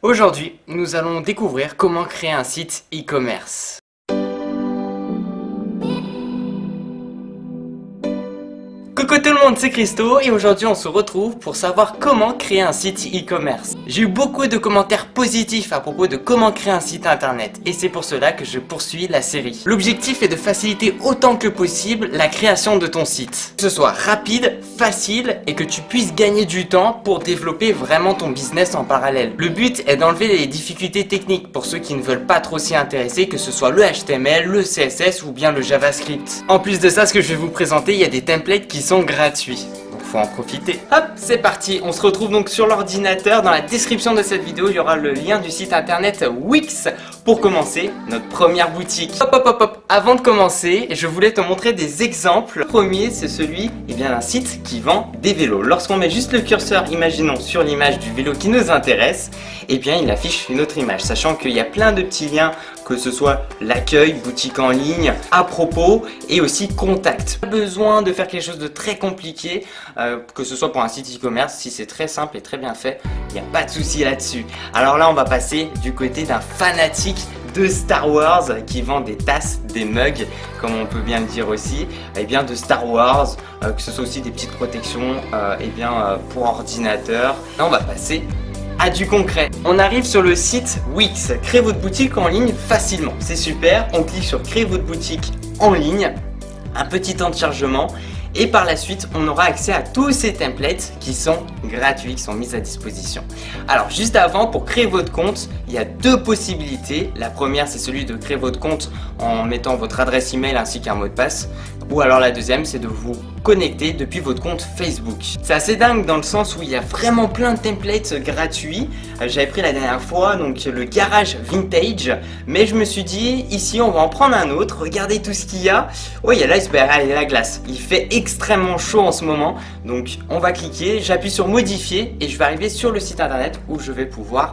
Aujourd'hui, nous allons découvrir comment créer un site e-commerce. Coucou tout le monde, c'est Christo et aujourd'hui on se retrouve pour savoir comment créer un site e-commerce. J'ai eu beaucoup de commentaires positifs à propos de comment créer un site internet et c'est pour cela que je poursuis la série. L'objectif est de faciliter autant que possible la création de ton site. Que ce soit rapide, facile et que tu puisses gagner du temps pour développer vraiment ton business en parallèle. Le but est d'enlever les difficultés techniques pour ceux qui ne veulent pas trop s'y intéresser, que ce soit le HTML, le CSS ou bien le JavaScript. En plus de ça, ce que je vais vous présenter, il y a des templates qui sont gratuits. Donc faut en profiter. Hop, c'est parti. On se retrouve donc sur l'ordinateur. Dans la description de cette vidéo, il y aura le lien du site internet Wix pour commencer notre première boutique. Hop, hop, hop, hop. Avant de commencer, je voulais te montrer des exemples. Le premier, c'est celui d'un site qui vend des vélos. Lorsqu'on met juste le curseur, imaginons, sur l'image du vélo qui nous intéresse, il affiche une autre image, sachant qu'il y a plein de petits liens, que ce soit l'accueil, boutique en ligne, à propos et aussi contact. Pas besoin de faire quelque chose de très compliqué, que ce soit pour un site e-commerce. Si c'est très simple et très bien fait, il n'y a pas de souci là-dessus. Alors là, on va passer du côté d'un fanatique de Star Wars qui vend des tasses, des mugs, comme on peut bien le dire aussi, de Star Wars, que ce soit aussi des petites protections pour ordinateur. Là, on va passer à du concret. On arrive sur le site Wix. Créer votre boutique en ligne facilement. C'est super. On clique sur créer votre boutique en ligne. Un petit temps de chargement. Et par la suite, on aura accès à tous ces templates qui sont gratuits, qui sont mis à disposition. Alors, juste avant, pour créer votre compte, il y a deux possibilités. La première, c'est celui de créer votre compte en mettant votre adresse email ainsi qu'un mot de passe. Ou alors la deuxième, c'est de vous connecter depuis votre compte Facebook. C'est assez dingue dans le sens où il y a vraiment plein de templates gratuits. J'avais pris la dernière fois donc le garage vintage, mais je me suis dit ici on va en prendre un autre. Regardez tout ce qu'il y a. Oui, il y a l'iceberg, il y a la glace. Il fait extrêmement chaud en ce moment, donc on va cliquer. J'appuie sur modifier et je vais arriver sur le site internet où je vais pouvoir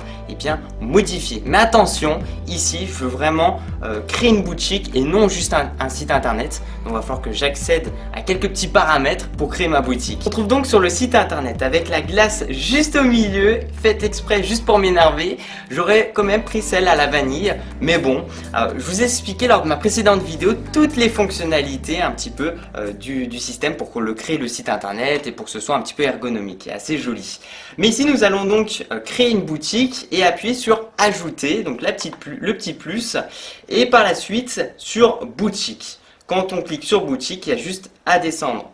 modifier. Mais attention, ici je veux vraiment créer une boutique et non juste un site internet. Donc il va falloir que j'accède à quelques petits paramètres pour créer ma boutique. On se retrouve donc sur le site internet avec la glace juste au milieu, faite exprès juste pour m'énerver. J'aurais quand même pris celle à la vanille, mais bon, je vous ai expliqué lors de ma précédente vidéo toutes les fonctionnalités un petit peu du système pour qu'on le crée le site internet et pour que ce soit un petit peu ergonomique et assez joli. Mais ici nous allons donc créer une boutique et appuyer sur ajouter, donc le petit plus, et par la suite sur boutique. Quand on clique sur boutique, il y a juste à descendre,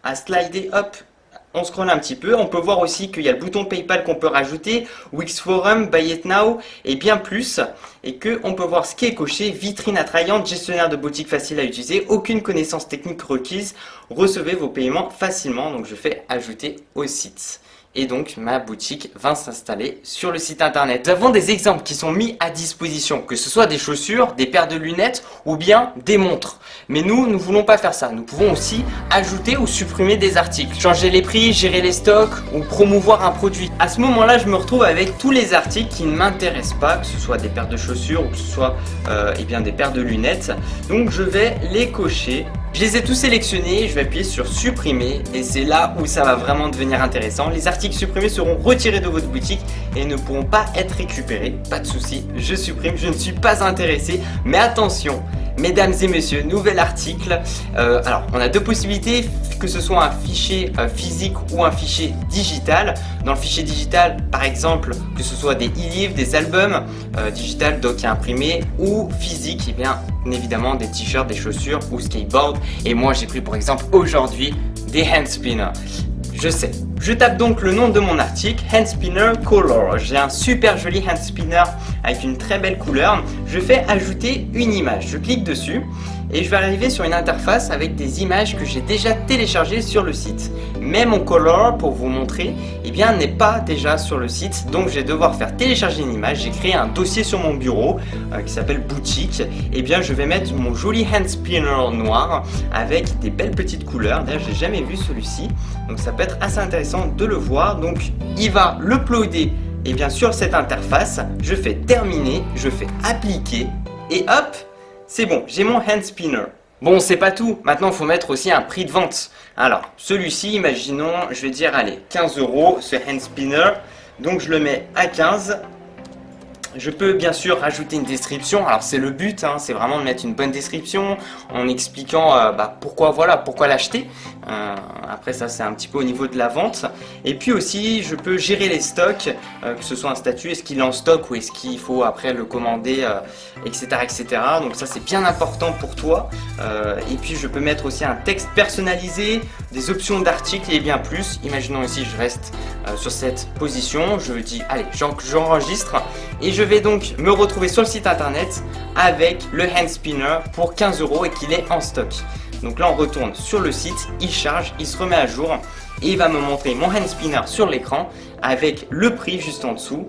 à slider, hop, on scrolle un petit peu. On peut voir aussi qu'il y a le bouton PayPal qu'on peut rajouter, Wix Forum, Buy It Now et bien plus. Et qu'on peut voir ce qui est coché, vitrine attrayante, gestionnaire de boutique facile à utiliser, aucune connaissance technique requise, recevez vos paiements facilement. Donc je fais ajouter au site. Et donc ma boutique va s'installer sur le site internet. Nous avons des exemples qui sont mis à disposition, que ce soit des chaussures, des paires de lunettes ou bien des montres. Mais nous ne voulons pas faire ça. Nous pouvons aussi ajouter ou supprimer des articles, changer les prix, gérer les stocks ou promouvoir un produit. À ce moment-là, je me retrouve avec tous les articles qui ne m'intéressent pas, que ce soit des paires de chaussures ou que ce soit des paires de lunettes. Donc je vais les cocher. Je les ai tous sélectionnés, je vais appuyer sur supprimer et c'est là où ça va vraiment devenir intéressant. Les articles supprimés seront retirés de votre boutique et ne pourront pas être récupérés. Pas de souci, je supprime, je ne suis pas intéressé. Mais attention, mesdames et messieurs, nouvel article. Alors, on a deux possibilités, que ce soit un fichier physique ou un fichier digital. Dans le fichier digital, par exemple, que ce soit des e-livres, des albums digital, doc à imprimer ou physique, évidemment des t-shirts, des chaussures ou skateboard. Et moi, j'ai pris pour exemple aujourd'hui des hand spinners. Je sais. Je tape donc le nom de mon article, Hand Spinner Color. J'ai un super joli hand spinner avec une très belle couleur. Je fais ajouter une image. Je clique dessus et je vais arriver sur une interface avec des images que j'ai déjà téléchargées sur le site. Mais mon color, pour vous montrer, n'est pas déjà sur le site. Donc je vais devoir faire télécharger une image. J'ai créé un dossier sur mon bureau qui s'appelle boutique. Je vais mettre mon joli hand spinner noir avec des belles petites couleurs. D'ailleurs, j'ai jamais vu celui-ci. Donc ça peut être assez intéressant de le voir. Donc il va l'uploader sur cette interface. Je fais terminer, je fais appliquer et hop, c'est bon, j'ai mon hand spinner. Bon, c'est pas tout, maintenant il faut mettre aussi un prix de vente. Alors celui-ci, imaginons, je vais dire allez 15 € ce hand spinner. Donc je le mets à 15 Je peux bien sûr rajouter une description, alors c'est le but, hein, c'est vraiment de mettre une bonne description en expliquant pourquoi l'acheter. Après ça c'est un petit peu au niveau de la vente. Et puis aussi je peux gérer les stocks, que ce soit un statut, est-ce qu'il est en stock ou est-ce qu'il faut après le commander, etc., etc. Donc ça c'est bien important pour toi. Et puis je peux mettre aussi un texte personnalisé, des options d'articles et bien plus. Imaginons ici je reste sur cette position, je dis allez j'enregistre et je vais donc me retrouver sur le site internet avec le hand spinner pour 15 € et qu'il est en stock. Donc là on retourne sur le site, il charge, il se remet à jour et il va me montrer mon hand spinner sur l'écran avec le prix juste en dessous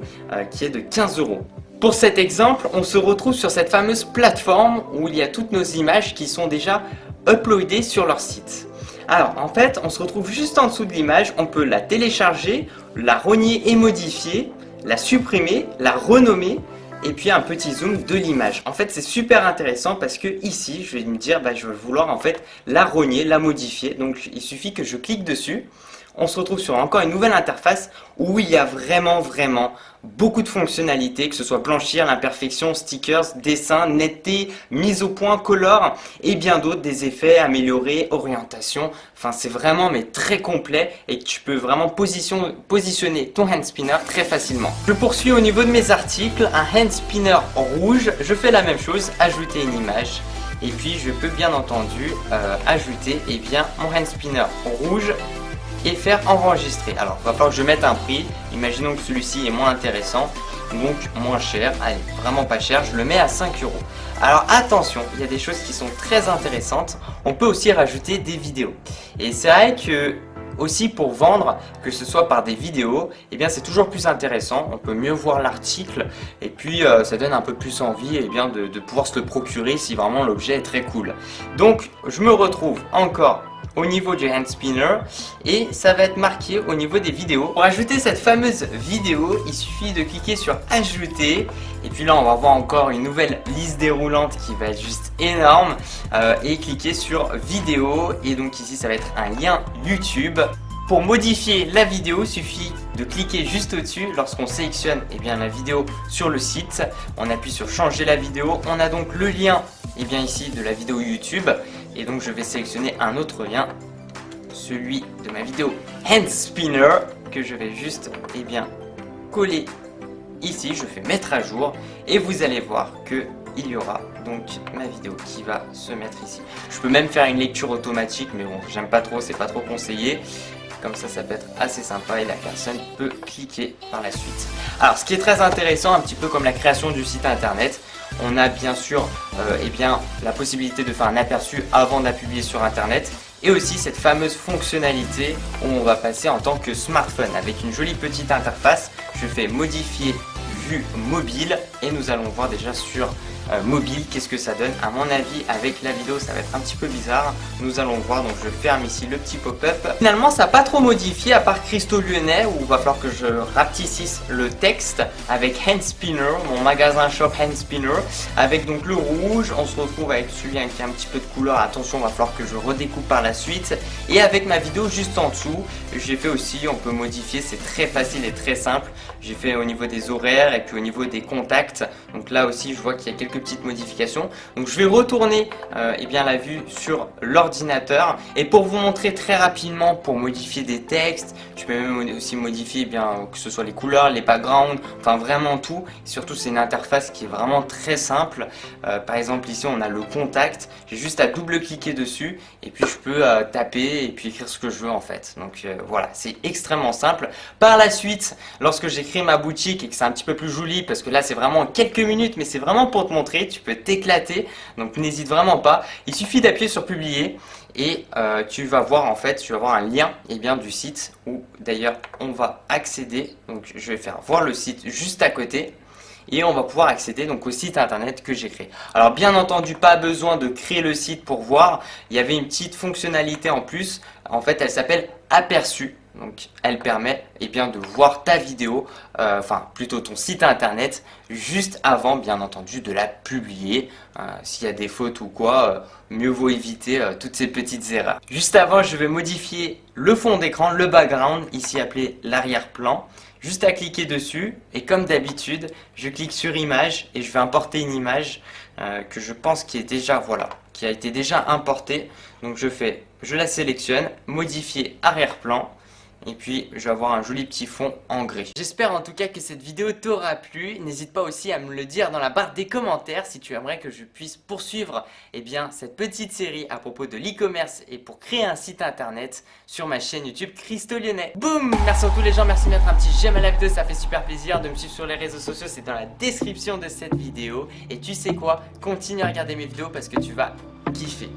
qui est de 15 €. Pour cet exemple, on se retrouve sur cette fameuse plateforme où il y a toutes nos images qui sont déjà uploadées sur leur site. Alors en fait, on se retrouve juste en dessous de l'image, on peut la télécharger, la rogner et modifier, la supprimer, la renommer et puis un petit zoom de l'image. En fait c'est super intéressant parce que ici je vais me dire je vais vouloir en fait la rogner, la modifier. Donc il suffit que je clique dessus. On se retrouve sur encore une nouvelle interface où il y a vraiment beaucoup de fonctionnalités, que ce soit blanchir, l'imperfection, stickers, dessin, netteté, mise au point, color et bien d'autres, des effets, améliorer, orientation. Enfin c'est vraiment très complet et tu peux vraiment positionner ton hand spinner très facilement. Je poursuis au niveau de mes articles, un hand spinner rouge, je fais la même chose, ajouter une image. Et puis je peux bien entendu ajouter mon hand spinner rouge et faire enregistrer. Alors il va falloir que je mette un prix, imaginons que celui-ci est moins intéressant, donc moins cher, allez vraiment pas cher, je le mets à 5 €. Alors attention, il y a des choses qui sont très intéressantes, on peut aussi rajouter des vidéos. Et c'est vrai que aussi pour vendre, que ce soit par des vidéos, c'est toujours plus intéressant, on peut mieux voir l'article et puis ça donne un peu plus envie de pouvoir se le procurer si vraiment l'objet est très cool. Donc je me retrouve encore au niveau du hand spinner et ça va être marqué au niveau des vidéos. Pour ajouter cette fameuse vidéo, il suffit de cliquer sur ajouter et puis là on va voir encore une nouvelle liste déroulante qui va être juste énorme et cliquer sur vidéo et donc ici ça va être un lien YouTube. Pour modifier la vidéo, il suffit de cliquer juste au-dessus. Lorsqu'on sélectionne la vidéo sur le site, on appuie sur changer la vidéo. On a donc le lien ici de la vidéo YouTube. Et donc je vais sélectionner un autre lien, celui de ma vidéo hand spinner, que je vais juste coller ici. Je fais mettre à jour et vous allez voir que il y aura donc ma vidéo qui va se mettre ici. Je peux même faire une lecture automatique mais bon j'aime pas trop, c'est pas trop conseillé. Comme ça peut être assez sympa et la personne peut cliquer par la suite. Alors ce qui est très intéressant, un petit peu comme la création du site internet, on a bien sûr la possibilité de faire un aperçu avant de la publier sur internet et aussi cette fameuse fonctionnalité où on va passer en tant que smartphone avec une jolie petite interface. Je fais modifier vue mobile et nous allons voir déjà sur mobile qu'est-ce que ça donne. À mon avis avec la vidéo ça va être un petit peu bizarre, nous allons voir. Donc je ferme ici le petit pop-up. Finalement ça n'a pas trop modifié à part Christo Lyonnais où il va falloir que je rapetississe le texte avec hand spinner, mon magasin shop hand spinner avec donc le rouge. On se retrouve avec celui qui a un petit peu de couleur, attention il va falloir que je redécoupe par la suite et avec ma vidéo juste en dessous. J'ai fait aussi, on peut modifier, c'est très facile et très simple. J'ai fait au niveau des horaires et puis au niveau des contacts. Donc là aussi je vois qu'il y a quelques petites modifications. Donc je vais retourner la vue sur l'ordinateur et pour vous montrer très rapidement pour modifier des textes, je peux même aussi modifier que ce soit les couleurs, les backgrounds, enfin vraiment tout. Et surtout c'est une interface qui est vraiment très simple. Par exemple ici on a le contact, j'ai juste à double cliquer dessus et puis je peux taper et puis écrire ce que je veux en fait. Donc voilà, c'est extrêmement simple. Par la suite, lorsque j'écris ma boutique et que c'est un petit peu plus joli, parce que là c'est vraiment quelques minutes mais c'est vraiment pour te montrer, tu peux t'éclater, donc n'hésite vraiment pas. Il suffit d'appuyer sur publier et tu vas voir un lien du site où d'ailleurs on va accéder. Donc je vais faire voir le site juste à côté et on va pouvoir accéder donc au site internet que j'ai créé. Alors bien entendu pas besoin de créer le site pour voir, il y avait une petite fonctionnalité en plus, en fait elle s'appelle aperçu. Donc elle permet de voir ta vidéo, plutôt ton site internet juste avant bien entendu de la publier. S'il y a des fautes ou quoi, mieux vaut éviter toutes ces petites erreurs. Juste avant je vais modifier le fond d'écran, le background, ici appelé l'arrière-plan. Juste à cliquer dessus et comme d'habitude, je clique sur image et je vais importer une image que je pense qui est déjà, voilà, qui a été déjà importée. Donc je la sélectionne, modifier arrière-plan. Et puis je vais avoir un joli petit fond en gris. J'espère en tout cas que cette vidéo t'aura plu. N'hésite pas aussi à me le dire dans la barre des commentaires si tu aimerais que je puisse poursuivre cette petite série à propos de l'e-commerce et pour créer un site internet sur ma chaîne YouTube Christo Lyonnais. Boum! Merci à tous les gens, merci de mettre un petit j'aime à la vidéo, ça fait super plaisir. De me suivre sur les réseaux sociaux, c'est dans la description de cette vidéo. Et tu sais quoi? Continue à regarder mes vidéos parce que tu vas kiffer.